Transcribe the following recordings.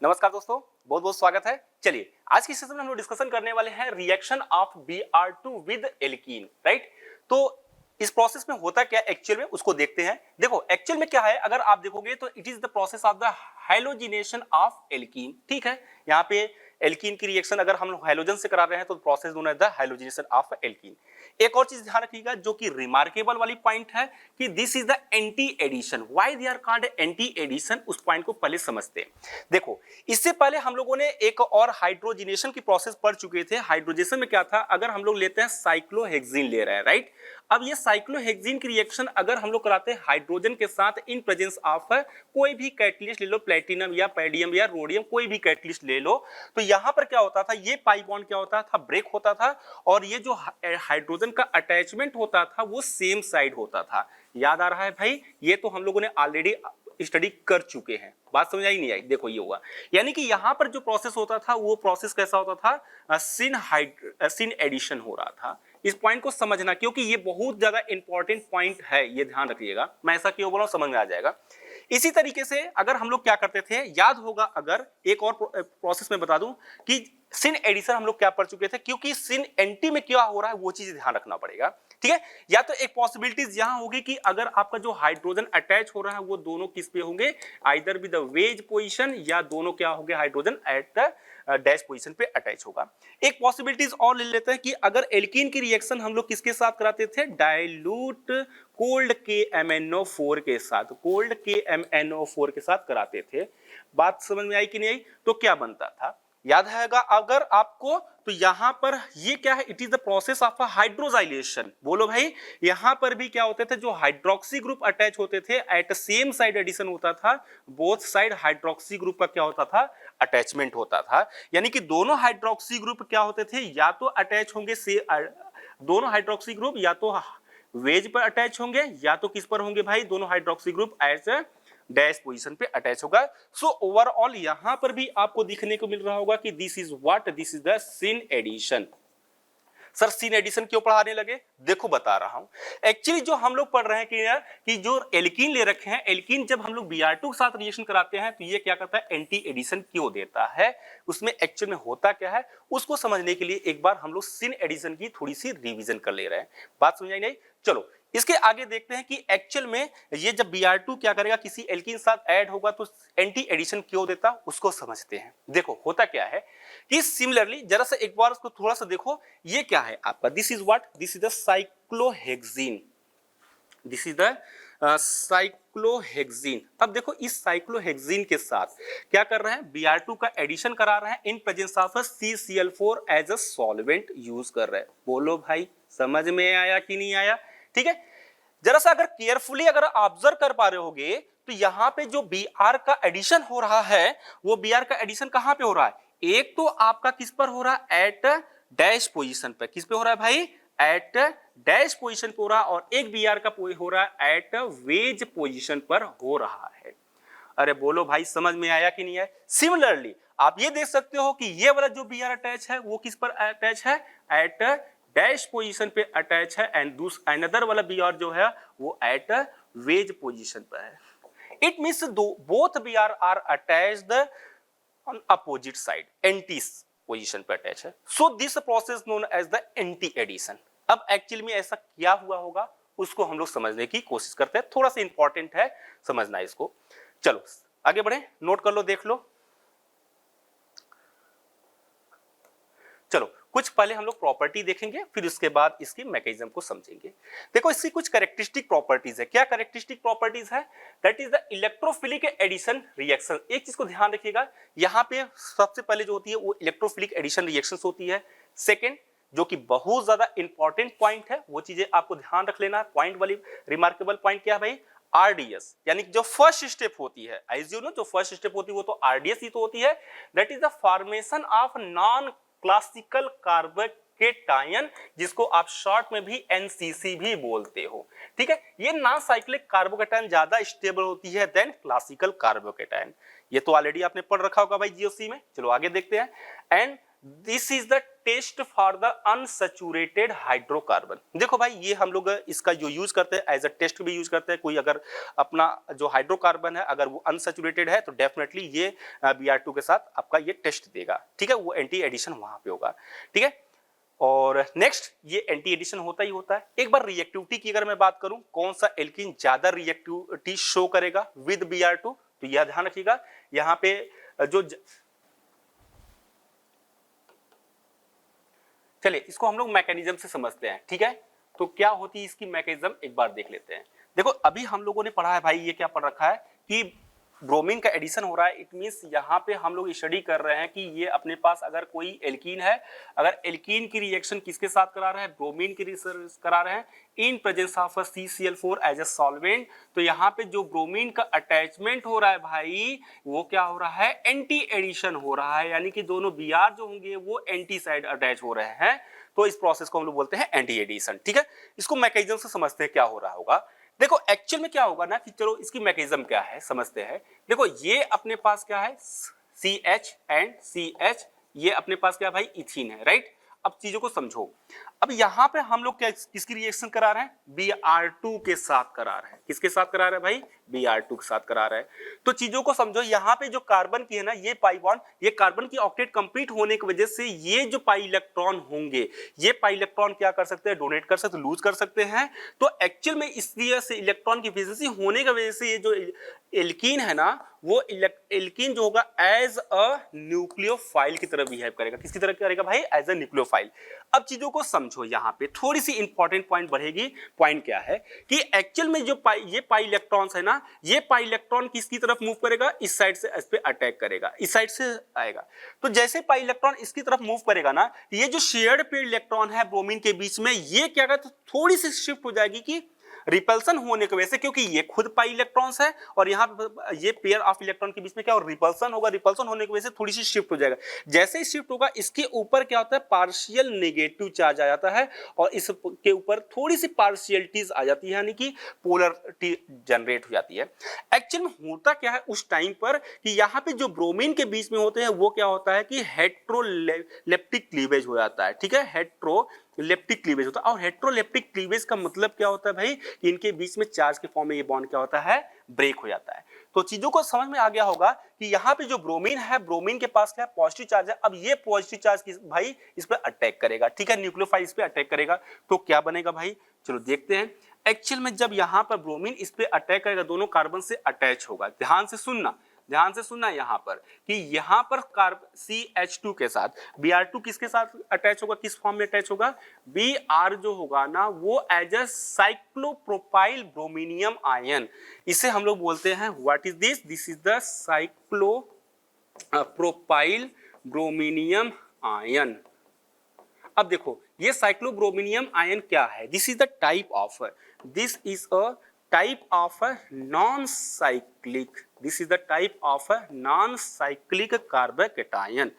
नमस्कार दोस्तों, बहुत बहुत स्वागत है। चलिए आज की सेशन में हम लोग डिस्कशन करने वाले हैं reaction of Br2 with alkene, right. तो इस प्रोसेस में होता क्या एक्चुअल में उसको देखते हैं। देखो एक्चुअल में क्या है, अगर आप देखोगे तो it is the process of the halogenation of alkene. ठीक है, यहाँ पे एल्कीन की रिएक्शन अगर हम लोग हाइलोजन से करा रहे हैं तो process known as the halogenation of alkene. एक और चीज ध्यान रखिएगा जो कि रिमार्केबल वाली पॉइंट है कि this is the anti addition. Why they are called anti addition, उस पॉइंट को पहले समझते हैं। देखो इससे पहले हम लोगों ने एक और हाइड्रोजिनेशन की प्रोसेस पढ़ चुके थे। हाइड्रोजेशन में क्या था, अगर हम लोग लेते हैं साइक्लोहेक्सिन ले रहे हैं, राइट। अब ये साइक्लोहेक्सिन की रिएक्शन अगर हम लोग कराते हैं हाइड्रोजन के साथ इन प्रेजेंस ऑफ कोई भी कैटलिस्ट ले लो, प्लेटिनम या पैडियम या रोडियम, कोई भी कैटलिस्ट ले लो, तो यहां पर क्या होता था, ये पाई बॉन्ड क्या होता था, ब्रेक होता था और ये जो हाइड्रोजन का अटैचमेंट होता था वो सेम साइड होता था। याद आ रहा है भाई, ये तो हम लोगों ने ऑलरेडी स्टडी कर चुके हैं। बात समझ आई नहीं आई? देखो ये हुआ, यानी कि यहां पर जो प्रोसेस होता था वो प्रोसेस कैसा होता था, सिन एडिशन हो रहा था। इस पॉइंट को समझना क्योंकि ये बहुत ज्यादा इंपॉर्टेंट पॉइंट है, ये ध्यान रखिएगा। मैं ऐसा क्यों बोल रहा हूं, समझ में आ जाएगा। इसी तरीके से अगर हम लोग क्या करते थे, याद होगा, अगर एक और प्रोसेस में बता दूं कि सिन एडिशन हम लोग क्या पढ़ चुके थे, क्योंकि सिन एंटी में क्या हो रहा है वो चीज ध्यान रखना पड़ेगा। ठीक है, या तो एक पॉसिबिलिटीज यहां होगी कि अगर आपका जो हाइड्रोजन अटैच हो रहा है वो दोनों किस पे होंगे, either with the ways position, या दोनों क्या होंगे, hydrogen at the dash position पे अटैच होगा। एक पॉसिबिलिटीज और ले लेते हैं कि अगर एल्कीन की रिएक्शन हम लोग किसके साथ कराते थे, डाइल्यूट कोल्ड KMnO4 के साथ, कोल्ड KMnO4 के साथ कराते थे। बात समझ में आई कि नहीं आई? तो क्या बनता था, याद आएगा अगर आपको, तो यहां पर ये क्या है, it is the process of hydroxylation. बोलो भाई, यहां पर भी क्या होते थे, जो हाइड्रोक्सी ग्रुप अटैच होते थे एट सेम साइड एडिशन होता था, बोथ साइड हाइड्रोक्सी ग्रुप का क्या होता था, अटैचमेंट होता था। यानी कि दोनों हाइड्रोक्सी ग्रुप क्या होते थे, या तो अटैच होंगे से दोनों हाइड्रोक्सी ग्रुप या तो वेज पर अटैच होंगे या तो किस पर होंगे भाई, दोनों hydroxy group as dash position पे अटैच होगा। सो ओवरऑल यहां पर भी आपको दिखने को मिल रहा होगा कि this is what, this is the syn addition. Sir syn addition क्यों पढ़ाने लगे, देखो बता रहा हूं। एक्चुअली जो हम लोग पढ़ रहे हैं कि जो एल्कीन ले रखे हैं, एल्कीन जब हम लोग Br2 के साथ रिएक्शन कराते हैं तो ये क्या करता है, एंटी एडिशन क्यों देता है, उसमें एक्चुअल में होता क्या है उसको समझने के लिए एक बार हम लोग सिन एडिशन की थोड़ी सी रिवीजन कर ले रहे हैं। बात समझ आई नहीं? चलो इसके आगे देखते हैं कि एक्चुअल में ये जब Br2 क्या करेगा, किसी एल्कीन साथ ऐड होगा तो एंटी एडिशन क्यों देता, उसको समझते हैं। देखो होता क्या है कि सिमिलरली जरा सा एक बार उसको थोड़ा सा देखो, ये क्या है आपका, this is what, this is the cyclohexene, this is the cyclohexene. अब देखो इस साइक्लोहेक्सिन के साथ क्या कर रहे हैं, Br2 का एडिशन करा रहे हैं in presence of CCl4 as a solvent use कर रहे हैं। बोलो भाई समझ में आया कि नहीं आया? ठीक है, जरा सा अगर केयरफुली अगर ऑब्जर्व कर पा रहे होगे तो यहां पे जो Br का एडिशन हो रहा है वो Br का एडिशन कहां पे हो रहा है, एक तो आपका किस पर हो रहा है, एट डैश पोजीशन पे, किस पे हो रहा है भाई, एट डैश पोजीशन पे हो रहा है, और एक Br का हो रहा है एट वेज पोजीशन पर हो रहा है। अरे बोलो भाई समझ में आया कि नहीं है? सिमिलरली आप ये देख सकते हो कि ये वाला जो Br अटैच है वो किस पर अटैच है, एट डैश पोजीशन पे अटैच है, एंड अनदर वाला Br जो है वो एट वेज पोजीशन पर है। It means both Br are attached on opposite side, anti position पे अटैच है। So this process known as the anti addition. अब एक्चुअली में ऐसा क्या हुआ होगा उसको हम लोग समझने की कोशिश करते हैं, थोड़ा सा इंपॉर्टेंट है समझना इसको। चलो आगे बढ़े, नोट कर लो, देख लो। चलो कुछ पहले हम लोग प्रॉपर्टी देखेंगे, फिर उसके बाद इसकी मैकेनिज्म को समझेंगे। देखो इसकी कुछ कैरेक्टरिस्टिक प्रॉपर्टीज है। क्या कैरेक्टरिस्टिक प्रॉपर्टीज है, that is the electrophilic addition reaction. एक चीज को ध्यान रखिएगा, यहाँ पे सबसे पहले जो होती है वो इलेक्ट्रोफिलिक एडिशन रिएक्शन होती है। सेकेंड जो कि बहुत ज्यादा इंपॉर्टेंट पॉइंट है, वो चीजें आपको ध्यान रख लेना। पॉइंट वाली रिमार्केबल पॉइंट क्या है भाई, आरडीएस, यानी जो फर्स्ट स्टेप होती है, एज यू नो जो फर्स्ट स्टेप होती है वो तो आरडीएस ही तो होती है। That is the formation of non classical carbocation, जिसको आप शॉर्ट में भी एनसीसी भी बोलते हो। ठीक है, ये नॉन साइक्लिक कार्बोकेटायन ज्यादा स्टेबल होती है देन क्लासिकल कार्बोकेटायन। ये तो ऑलरेडी आपने पढ़ रखा होगा भाई जीओसी में। चलो आगे देखते हैं। And this is the test for the unsaturated hydrocarbon. देखो भाई ये हम लोग इसका जो यूज करते हैं एज अ टेस्ट भी यूज करते हैं। कोई अगर अपना जो हाइड्रोकार्बन है अगर वो अनसैचुरेटेड है तो डेफिनेटली ये Br2 के साथ आपका ये टेस्ट देगा, ठीक है, वो एंटी एडिशन वहां पे होगा, ठीक है। और नेक्स्ट ये एंटी एडिशन होता ही होता है। एक बार रिएक्टिविटी की अगर मैं बात करूं, कौन सा एल्कीन ज्यादा रिएक्टिविटी शो करेगा विद Br2, तो यह ध्यान रखिएगा यहां पे जो चलिए इसको हम लोग मैकेनिज्म से समझते हैं, ठीक है। तो क्या होती है इसकी मैकेनिज्म एक बार देख लेते हैं। देखो अभी हम लोगों ने पढ़ा है भाई, ये क्या पढ़ रखा है कि ब्रोमीन का एडिशन हो रहा है। इट मींस यहाँ पे हम लोग स्टडी कर रहे हैं कि ये अपने पास अगर कोई एल्कीन है, अगर एल्कीन की रिएक्शन किसके साथ करा रहे हैं, ब्रोमीन की करा रहे हैं in presence of CCl4 as a solvent, तो यहाँ पे जो ब्रोमीन का अटैचमेंट हो रहा है भाई वो क्या हो रहा है, एंटी एडिशन हो रहा है, यानी कि दोनों Br जो होंगे वो एंटी साइड अटैच हो रहे हैं। तो इस प्रोसेस को हम लोग बोलते हैं एंटी एडिशन, ठीक है। इसको मैकेनिज्म से समझते हैं क्या हो रहा होगा। देखो एक्चुअल में क्या होगा ना कि चलो इसकी मैकेनिज्म क्या है समझते हैं। देखो ये अपने पास क्या है, CH एंड CH, ये अपने पास क्या भाई, इथीन है, राइट। अब चीजों को समझो, अब यहां पे हम लोग क्या किसकी रिएक्शन करा रहे हैं, Br2 के साथ करा रहे हैं। किसके साथ करा रहे हैं भाई, Br2 के साथ करा रहे हैं। तो चीजों को समझो, यहाँ पे जो कार्बन की है ना ये पाई बॉन्ड, ये कार्बन की ऑक्टेट कंप्लीट होने की वजह से ये जो पाई इलेक्ट्रॉन होंगे, ये पाई इलेक्ट्रॉन क्या कर सकते हैं, डोनेट कर सकते हैं, लूज कर सकते हैं। तो एक्चुअल में इस वजह से इलेक्ट्रॉन की एफिशिएंसी होने की वजह से ये जो एल्कीन है ना, वो एल्कीन जो होगा एज अ न्यूक्लियोफाइल की तरह बिहेव करेगा। किसकी तरह करेगा भाई, एज अ न्यूक्लियोफाइल। अब चीजों को समझो, यहाँ पे थोड़ी सी इंपॉर्टेंट पॉइंट बढ़ेगी। पॉइंट क्या है कि एक्चुअल में जो ये पाई इलेक्ट्रॉन्स है ना, ये पाई इलेक्ट्रॉन किसकी तरफ मूव करेगा, इस साइड से इस पे अटैक करेगा, इस साइड से आएगा। तो जैसे पाई इलेक्ट्रॉन इसकी तरफ मूव करेगा ना, ये जो शेयर्ड पेयर इलेक्ट्रॉन है ब्रोमीन के बीच में, ये क्या करता, थोड़ी सी शिफ्ट हो जाएगी कि रिपल्सन होने की वजह से, क्योंकि ये खुद पाई इलेक्ट्रॉन्स है और यहाँ ये पेयर ऑफ इलेक्ट्रॉन के बीच में क्या हो, रिपल्सन होगा। रिपल्सन होने की वजह से थोड़ी सी शिफ्ट हो जाएगा। जैसे ही शिफ्ट होगा इसके ऊपर क्या होता है, पार्शियल नेगेटिव चार्ज आ जाता है और इसके ऊपर थोड़ी सी पार्शियलिटीज आ जाती है, यानी कि पोलरिटी जनरेट हो जाती है। एक्चुअल में होता क्या है उस टाइम पर कि यहाँ पे जो ब्रोमीन के बीच में होते हैं वो क्या होता है कि हेट्रोलेप्टिक क्लीवेज हो जाता है, ठीक है। हेट्रोलेप्टिक क्लीवेज होता है। और हेट्रोलेप्टिक क्लीवेज का मतलब क्या होता है भाई कि इनके बीच में चार्ज के फॉर्म में ये बॉन्ड क्या होता है, ब्रेक हो जाता है। तो चीजों को समझ में आ गया होगा कि यहाँ पे जो ब्रोमीन है, ब्रोमीन के पास क्या है, पॉजिटिव चार्ज है। अब ये पॉजिटिव चार्ज भाई इस पे अटैक करेगा, ठीक है, न्यूक्लियोफाइल इस पे अटैक करेगा। तो क्या बनेगा भाई, चलो देखते हैं। एक्चुअल में जब यहाँ पर ब्रोमीन इस पे अटैक करेगा, दोनों कार्बन से अटैच होगा। ध्यान से सुनना यहाँ पर कि यहाँ पर CH2 के साथ Br2 किसके साथ अटैच होगा, किस फॉर्म में अटैच होगा, Br जो होगा ना वो as a cyclopropyl bromonium ion. इसे हम लोग बोलते हैं, what is this, this is the cyclopropyl bromonium ion. अब देखो ये साइक्लोब्रोमीनियम आयन क्या है, this is the type of, this is a type of a non-cyclic, this is the type of a non-cyclic carbocation,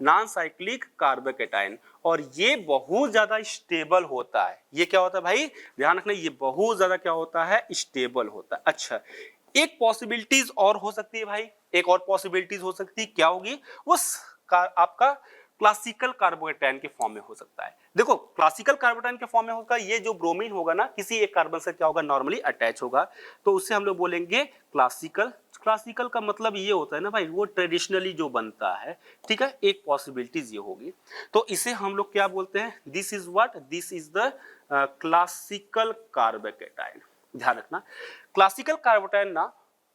non-cyclic carbocation। और ये बहुत ज्यादा stable होता है। ये क्या होता है भाई, ध्यान रखना, ये बहुत ज्यादा क्या होता है, स्टेबल होता है। अच्छा, एक पॉसिबिलिटीज और हो सकती है भाई, एक और पॉसिबिलिटीज हो सकती है, क्या होगी वो, आपका क्लासिकल कार्बोकेटायन के फॉर्म में हो सकता है। देखो क्लासिकल कार्बोकेटायन के फॉर्म में होगा, ये जो ब्रोमीन होगा ना किसी एक कार्बन से क्या होगा, नॉर्मली अटैच होगा, तो उससे हम लोग बोलेंगे क्लासिकल। क्लासिकल का मतलब ये होता है ना भाई, वो ट्रेडिशनली जो बनता है, ठीक है। एक पॉसिबिलिटीज ये होगी, तो इसे हम लोग क्या बोलते हैं, this is what, this is the classical carbocation. ध्यान रखना, क्लासिकल कार्बोकेटायन ना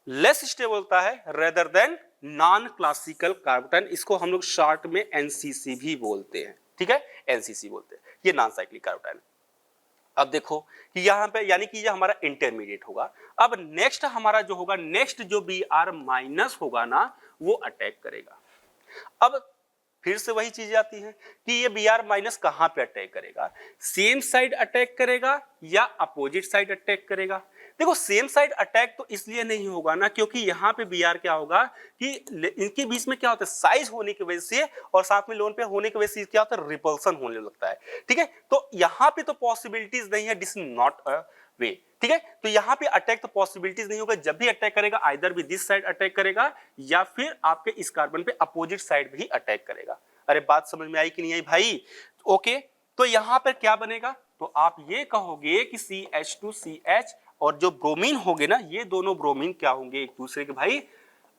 लेस स्टेबल होता है rather than non classical carbocation. इसको हम लोग शॉर्ट में NCC भी बोलते हैं, ठीक है, NCC बोलते हैं, ये नॉन साइक्लिक कार्बोकेटायन। अब देखो कि यहाँ पे यानी कि ये हमारा इंटरमीडिएट होगा। अब नेक्स्ट हमारा जो होगा, नेक्स्ट जो Br माइनस होगा ना वो अटैक करेगा। अब फिर से वही चीज आती है कि ये Br माइनस कहां पे अटैक करेगा, सेम साइड अटैक करेगा या अपोजिट साइड अटैक करेगा। देखो सेम साइड अटैक तो इसलिए नहीं होगा ना क्योंकि यहाँ पे Br क्या होगा कि इनके बीच में क्या होता है, साइज होने की वजह से और साथ में लोन पे होने की वजह से क्या होता है, रिपल्सन होने लगता है, ठीक है। तो यहाँ पे तो पॉसिबिलिटीज नहीं है, दिस नॉट अ वे, ठीक है। तो यहाँ पे अटैक तो पॉसिबिलिटीज नहीं होगा। जब भी अटैक करेगा आइदर भी दिस साइड अटैक करेगा या फिर आपके इस कार्बन पे अपोजिट साइड भी अटैक करेगा। अरे बात समझ में आई कि नहीं आई भाई? ओके, तो यहां पर क्या बनेगा, तो आप ये कहोगे कि CH2CH और जो ब्रोमीन होंगे ना, ये दोनों ब्रोमीन क्या होंगे, एक दूसरे के भाई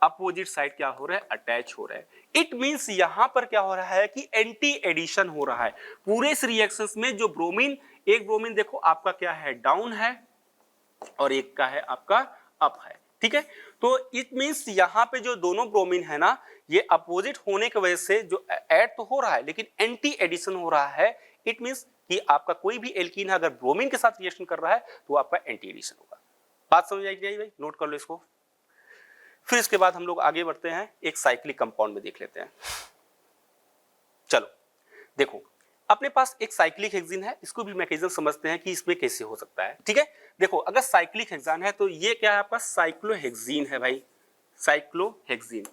अपोजिट साइड क्या हो रहा है, अटैच हो रहा है। इट मींस यहां पर क्या हो रहा है कि एंटी एडिशन हो रहा है पूरे इस रिएक्शंस में। जो ब्रोमीन, एक ब्रोमीन देखो आपका क्या है, डाउन है, और एक का है आपका अप है, ठीक है। तो इट मींस यहां पे जो दोनों ब्रोमीन है ना, ये अपोजिट होने की वजह से जो ऐड तो हो रहा है लेकिन एंटी एडिशन हो रहा है। इट मींस कि आपका कोई भी एल्कीन है अगर ब्रोमीन के साथ रिएक्शन कर रहा है तो आपका एंटी एडिशन होगा। बात समझ आई भाई? नोट कर लो इसको। फिर इसके बाद हम लोग आगे बढ़ते हैं, एक साइक्लिक कंपाउंड में देख लेते हैं। चलो देखो, अपने पास एक साइक्लिक हेक्सेन है, इसको भी मैकेनिज्म समझते हैं कि इसमें कैसे हो सकता है, ठीक है। देखो अगर साइक्लिक हेक्सेन है तो ये क्या है आपका, साइक्लोहेक्सीन है भाई, साइक्लोहेक्सीन।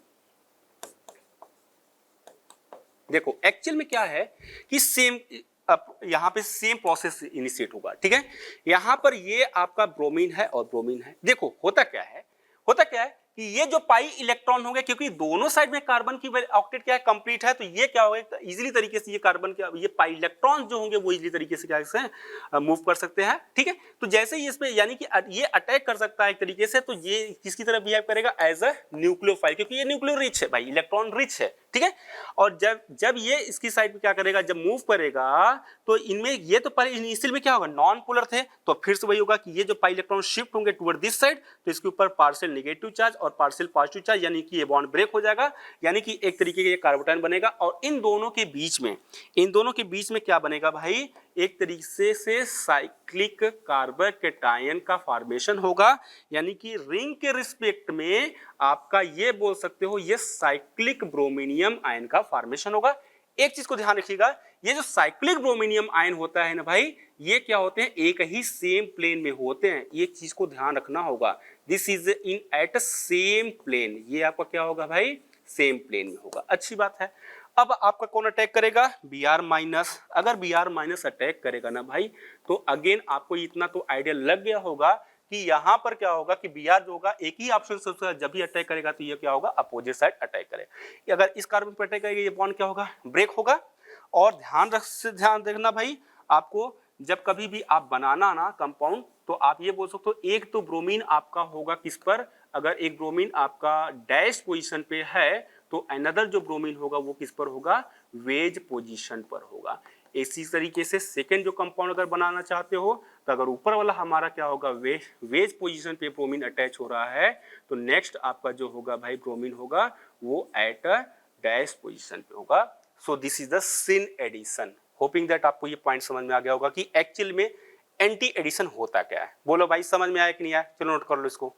देखो एक्चुअल में क्या है कि सेम, अब यहां पे सेम प्रोसेस इनिशिएट होगा, ठीक है। यहां पर ये आपका ब्रोमीन है और ब्रोमीन है। देखो होता क्या है, होता क्या है कि ये जो पाई इलेक्ट्रॉन होंगे, क्योंकि दोनों साइड में कार्बन की ऑक्टेट क्या है, कंप्लीट है, तो ये क्या होगा, इजीली तरीके से ये कार्बन के ये पाई इलेक्ट्रॉन जो होंगे वो इजीली तरीके से क्या से मूव कर सकते हैं, ठीक है। तो जैसे ही इसमें यानी कि ये अटैक कर सकता है एक तरीके से, तो ये किसकी तरह बिहेव करेगा, एज अ न्यूक्लियोफाइल, क्योंकि ये न्यूक्लियो रिच है भाई, इलेक्ट्रॉन रिच है, ठीक है। और जब जब ये इसकी साइड पे क्या करेगा, जब मूव करेगा, तो इनमें ये तो पहले इनिशियल में क्या होगा, नॉन पोलर थे, तो फिर से वही होगा कि ये जो पाई इलेक्ट्रॉन शिफ्ट होंगे टुवर्ड दिस साइड, तो इसके ऊपर पार्शियल नेगेटिव चार्ज और पार्शियल पॉजिटिव चार्ज, यानी कि ये बॉन्ड ब्रेक हो जाएगा, यानी कि एक तरीके का ये कार्बोटाइन बनेगा। और इन दोनों के बीच में, इन दोनों के बीच में क्या बनेगा भाई, एक तरीके से साइक्लिक कार्बोकैटायन का फॉर्मेशन होगा, यानी कि रिंग के रिस्पेक्ट में आपका ये बोल सकते हो ये साइक्लिक ब्रोमीनियम आयन का फॉर्मेशन होगा। एक चीज को ध्यान रखिएगा, ये जो साइक्लिक ब्रोमीनियम आयन होता है ना भाई, ये क्या होते हैं, एक ही सेम प्लेन में होते हैं, एक चीज को ध्यान रखना होगा, this is in at same plane, ये आपका क्या होगा भाई, सेम प्लेन में होगा। अच्छी बात है। अब आपका कौन अटैक करेगा, Br माइनस। अगर Br माइनस अटैक करेगा ना भाई, तो अगेन आपको इतना तो आइडिया लग गया होगा कि यहां पर क्या होगा कि Br जो होगा एक ही ऑप्शन से जब भी अटैक करेगा तो ये क्या होगा, अपोजिट साइड अटैक करेगा। अगर इस कार्बन पर अटैक करेगा, ये बॉन्ड क्या होगा, ब्रेक होगा। और ध्यान देखना भाई, आपको जब कभी भी आप बनाना ना कंपाउंड, तो आप ये बोल सकते हो एक तो ब्रोमीन आपका होगा किस पर, अगर एक ब्रोमीन आपका डैश पोजीशन पे है, तो अनदर जो ब्रोमीन होगा वो किस पर होगा, वेज पोजीशन पर होगा। इसी तरीके से सेकेंड जो कंपाउंड अगर बनाना चाहते हो, तो अगर ऊपर वाला हमारा क्या होगा, वेज पोजीशन पे ब्रोमीन अटैच हो रहा है, तो नेक्स्ट आपका जो होगा भाई ब्रोमीन होगा वो एट अ डैश पोजीशन पे होगा। So this is the syn addition. Hoping that आपको ये पॉइंट समझ में आ गया होगा कि एक्चुअल में एंटी एडिशन होता क्या है। बोलो भाई समझ में आया कि नहीं आया, चलो नोट कर लो इसको।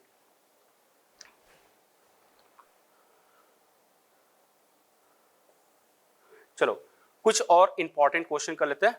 चलो कुछ और इंपॉर्टेंट क्वेश्चन कर लेते हैं,